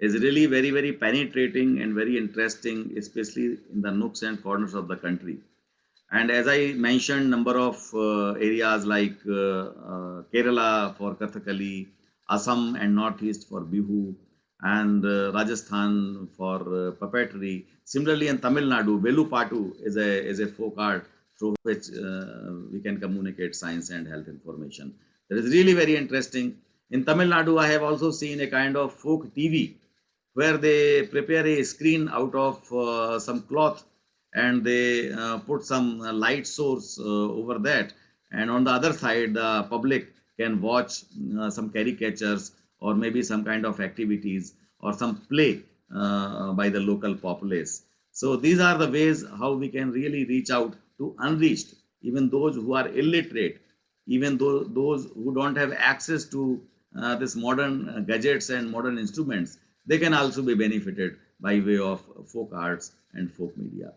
is really very, very penetrating and very interesting, especially in the nooks and corners of the country. And as I mentioned, number of areas like Kerala for Kathakali, Assam and Northeast for Bihu, and Rajasthan for puppetry. Similarly, in Tamil Nadu, Velupatu is a folk art through which we can communicate science and health information. That is really very interesting. In Tamil Nadu, I have also seen a kind of folk TV where they prepare a screen out of some cloth and they put some light source over that, and on the other side the public can watch some caricatures or maybe some kind of activities or some play by the local populace. So these are the ways how we can really reach out to unreached, even those who are illiterate, even those who don't have access to this modern gadgets and modern instruments, they can also be benefited by way of folk arts and folk media.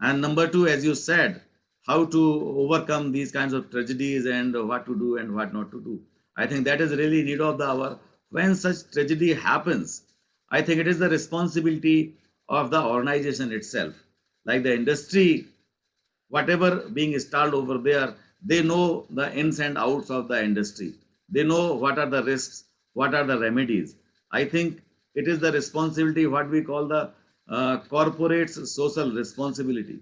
And number two, as you said, how to overcome these kinds of tragedies and what to do and what not to do. I think that is really need of the hour. When such tragedy happens, I think it is the responsibility of the organization itself. Like the industry, whatever being installed over there, they know the ins and outs of the industry. They know what are the risks, what are the remedies. I think it is the responsibility, what we call the corporate's social responsibility.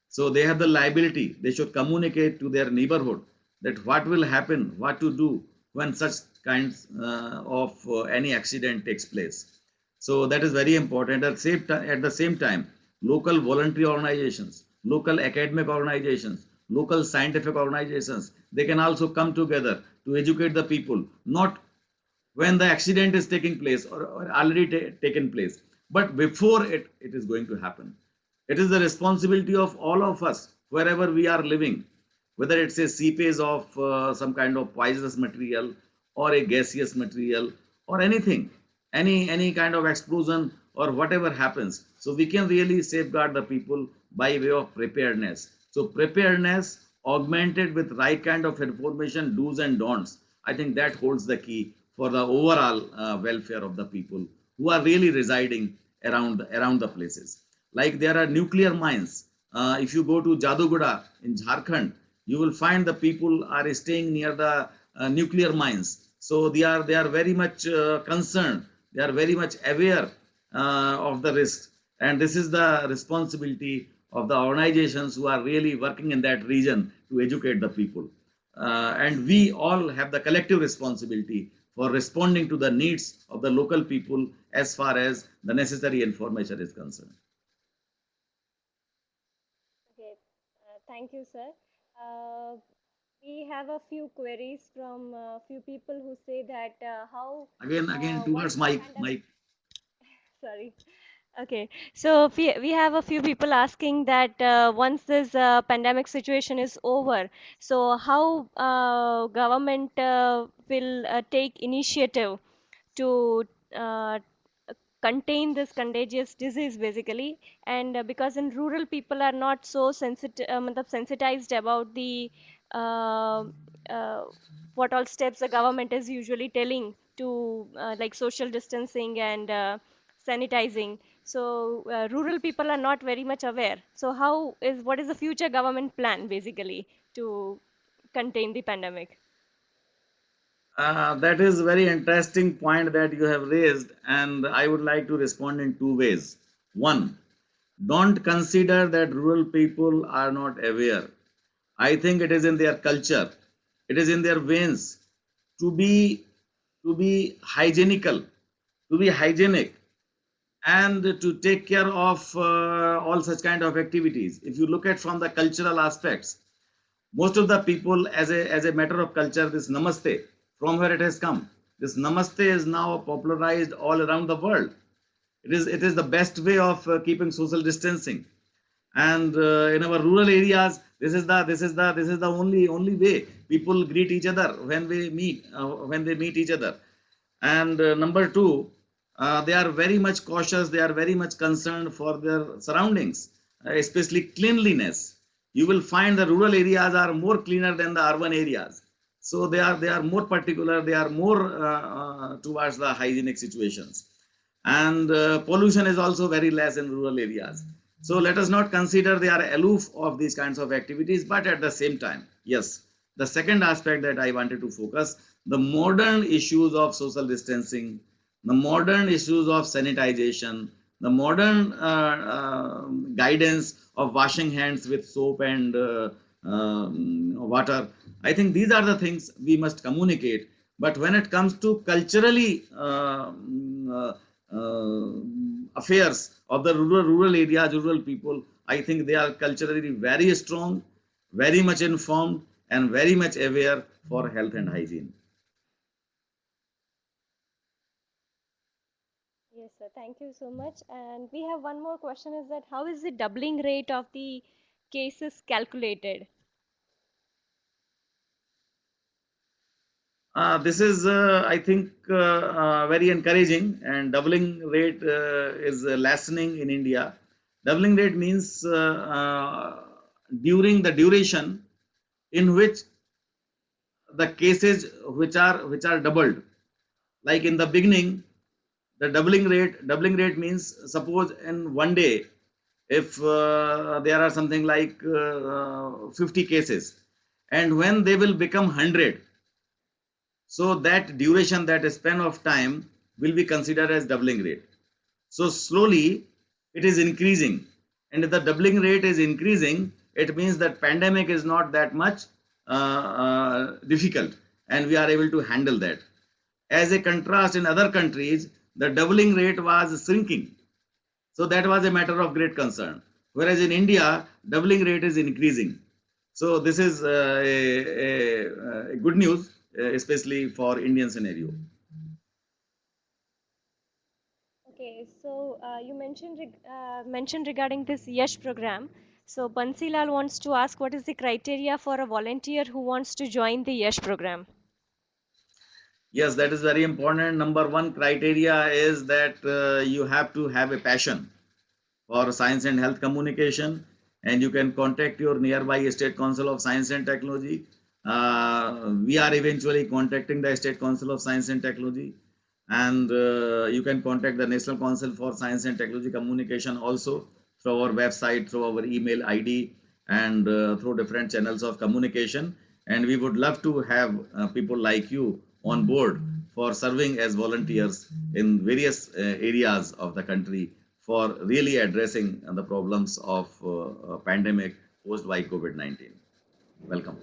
So they have the liability. They should communicate to their neighborhood that what will happen, what to do, when such kinds of any accident takes place. So that is very important. At the same time, local voluntary organizations, local academic organizations, local scientific organizations, they can also come together to educate the people, not when the accident is taking place or already taken place, but before it is going to happen. It is the responsibility of all of us, wherever we are living, whether it's a seepage of some kind of poisonous material or a gaseous material or anything, any kind of explosion or whatever happens. So we can really safeguard the people by way of preparedness. So preparedness augmented with right kind of information, do's and don'ts, I think that holds the key for the overall welfare of the people who are really residing around the places. Like there are nuclear mines. If you go to Jadugoda in Jharkhand, you will find the people are staying near the nuclear mines. So they are very much concerned. They are very much aware of the risks, and this is the responsibility of the organizations who are really working in that region to educate the people. And we all have the collective responsibility for responding to the needs of the local people as far as the necessary information is concerned. Okay, thank you, sir. Uh, we have a few queries from a few people who say that how Again, once towards the Mike. pandemic, sorry. Okay, so we have a few people asking that once this pandemic situation is over, so how government will take initiative to uh, contain this contagious disease basically, and because in rural people are not so sensitive, sensitized about the uh, uh, what all steps the government is usually telling to like social distancing and sanitizing. So rural people are not very much aware. So what is the future government plan basically to contain the pandemic? That is very interesting point that you have raised, and I would like to respond in two ways. One, don't consider that rural people are not aware. I think it is in their culture, it is in their veins to be hygienical, to be hygienic, and to take care of all such kind of activities. If you look at from the cultural aspects, most of the people, as a matter of culture, this namaste, from where it has come, this namaste is now popularized all around the world. It is the best way of keeping social distancing. And in our rural areas, this is the only way people greet each other when they meet each other. And number two, they are very much cautious, they are very much concerned for their surroundings, especially cleanliness. You will find the rural areas are more cleaner than the urban areas. So they are more particular, they are more towards the hygienic situations. And pollution is also very less in rural areas. So let us not consider they are aloof of these kinds of activities, but at the same time, yes, the second aspect that I wanted to focus, the modern issues of social distancing, the modern issues of sanitization, the modern guidance of washing hands with soap and water. I think these are the things we must communicate. But when it comes to culturally affairs of the rural areas, rural people, I think they are culturally very strong, very much informed, and very much aware for health and hygiene. Yes, sir. Thank you so much. And we have one more question is that how is the doubling rate of the cases calculated? This is, I think, very encouraging, and doubling rate is lessening in India. Doubling rate means during the duration in which the cases which are doubled. Like in the beginning, the doubling rate means, suppose in one day, if there are something like 50 cases, and when they will become 100, so that duration, that span of time will be considered as doubling rate. So slowly it is increasing, and if the doubling rate is increasing, it means that pandemic is not that much difficult. and we are able to handle that. As a contrast, in other countries, the doubling rate was shrinking. So that was a matter of great concern. Whereas in India, doubling rate is increasing. So this is a good news, especially for Indian scenario. Okay, so you mentioned regarding this Yash program. So Bansilal wants to ask, what is the criteria for a volunteer who wants to join the Yash program? Yes, that is very important. Number one criteria is that you have to have a passion for science and health communication, and you can contact your nearby State Council of Science and Technology. We are eventually contacting the State Council of Science and Technology, and you can contact the National Council for Science and Technology Communication also through our website, through our email ID, and through different channels of communication. And we would love to have people like you on board for serving as volunteers in various areas of the country for really addressing the problems of pandemic posed by COVID-19. Welcome.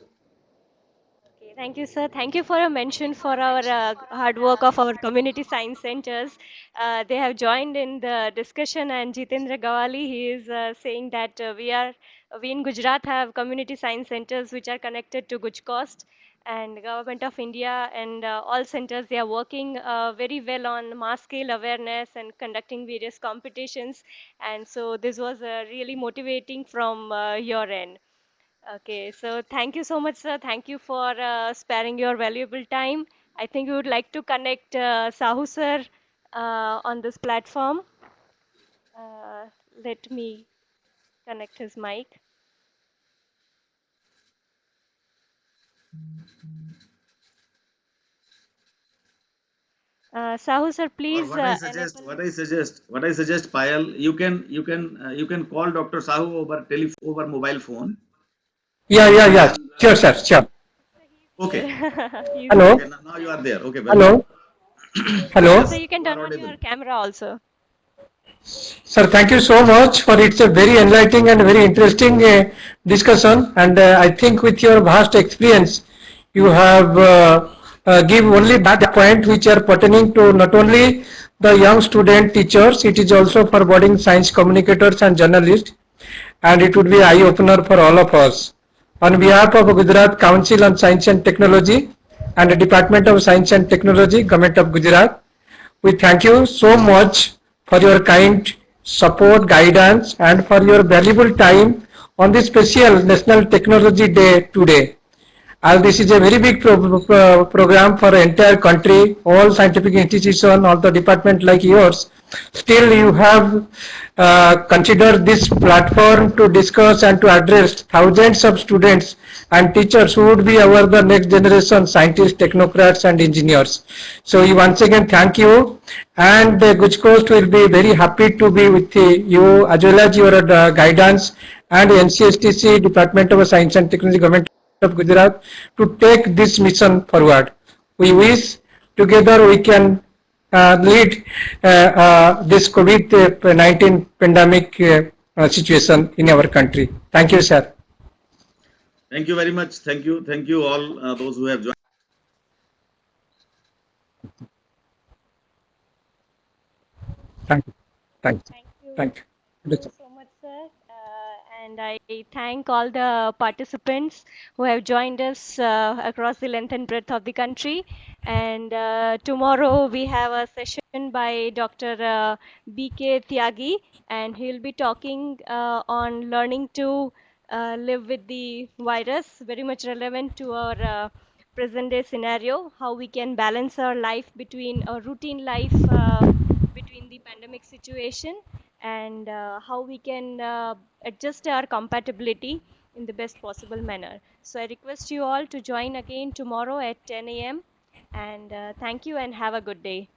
Okay, thank you, sir. Thank you for your mention for our hard work of our community science centers. They have joined in the discussion, and Jitendra Gawali, he is saying that we in Gujarat have community science centers which are connected to Gujcost and Government of India, and all centers they are working very well on mass scale awareness and conducting various competitions. And so this was really motivating from your end. Okay, so thank you so much, sir. Thank you for sparing your valuable time. I think we would like to connect Sahu sir on this platform. Uh, Let me connect his mic. Sahu sir, Or please what I suggest, Payal, you can call Dr. Sahu over mobile phone, Yeah, yeah, yeah. and Sure, sir. Sure. okay, he's Hello. there. okay, now you are there. Okay, welcome. Hello. Hello. So Yes, you can you are turn on audible. your camera also. Sir, thank you so much for it's a very enlightening and very interesting discussion. And I think with your vast experience, you have give only that point which are pertaining to not only the young student teachers, it is also for budding science communicators and journalists. And it would be eye opener for all of us. On behalf of Gujarat Council on Science and Technology and the Department of Science and Technology, Government of Gujarat, we thank you so much for your kind support, guidance, and for your valuable time on this special National Technology Day today. As this is a very big program for the entire country, all scientific institutions, all the department like yours, still you have considered this platform to discuss and to address thousands of students and teachers who would be our the next generation scientists, technocrats and engineers. So you once again thank you, and Guj Coast will be very happy to be with you as well as your guidance, and NCSTC Department of Science and Technology Government of Gujarat to take this mission forward. We wish together we can lead this COVID-19 pandemic situation in our country. Thank you, sir. Thank you very much. Thank you all those who have joined. Thank you. Thank you. Thank you. Thank Thank you. you so much, sir. And I thank all the participants who have joined us across the length and breadth of the country. And tomorrow we have a session by Dr. B.K. Tyagi, and he'll be talking on learning to live with the virus, very much relevant to our present day scenario, how we can balance our life between a routine life. Between the pandemic situation and how we can adjust our compatibility in the best possible manner. So I request you all to join again tomorrow at 10 a.m. And thank you and have a good day.